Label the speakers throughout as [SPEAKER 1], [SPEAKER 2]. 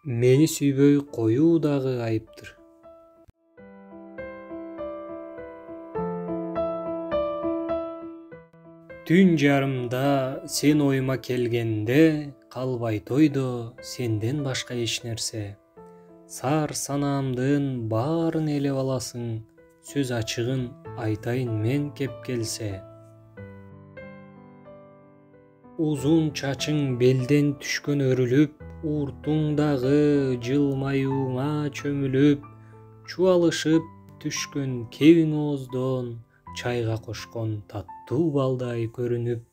[SPEAKER 1] Meni сүйбөй коюу дагы айыптыр. Түн жарымда сен оюма келгенде, калбай тойдо сенден башка эч нерсе. Сар санаамдын баарын элеп аласың, сөз ачыгын айтайын мен кеп келсе. Узун чачың белден түшкөн өрүлүп, уртуң дагы жылмаюуңа чөмүлүп, чубалышып түшкөн кебиң ооздон чайга кошкон таттуу балдай көрүнүп.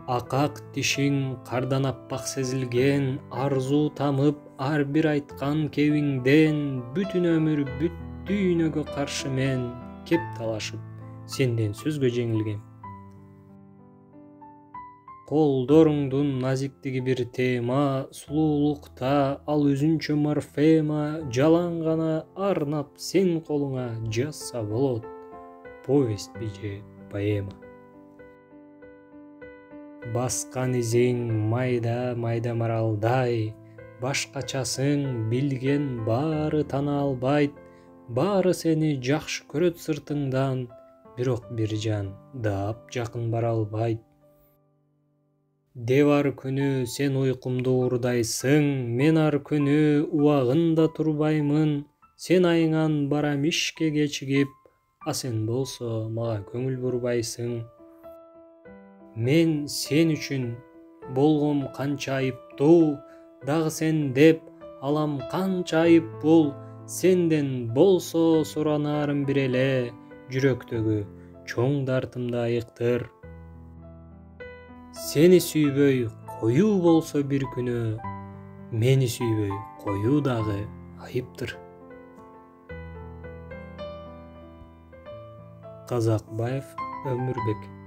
[SPEAKER 1] Акак тишиң кардан аппак сезилген, арзуу тамып ар бир айткан кебиңден, бүтүн өмүр бүт дүйнөгө каршы мен кеп талашып сенден сөзгө жеңилгем. Колдоруңдун назиктиги бир тема, сулуулукта ал өзүнчө морфема, жалаң гана арнап сен колуңа жазса болот повесть же поэма. Баскан изиң майда майда маралдай, башкачасың билген баары тана албайт, баары сени жакшы көрөт сыртыңдан, бирок бир жан дап жакын бара албайт. Деп ар күнү сен уйкумду уурдайсың, мен ар күнү убагында турбаймын, сен айыңан барам ишке кечигип, а сен болсо мага көңүл бурбайсың. Мен сен үчүн болгом канча айыптуу, дагы сен деп алам канча айып бул, сенден болсо суранаарым бир эле, жүрөктөгү чоң дартымды айыктыр. Сени сүйбөй коюу болсо бир күнү, мени сүйбөй коюу дагы айыптыр. Казакбаев Өмүрбек.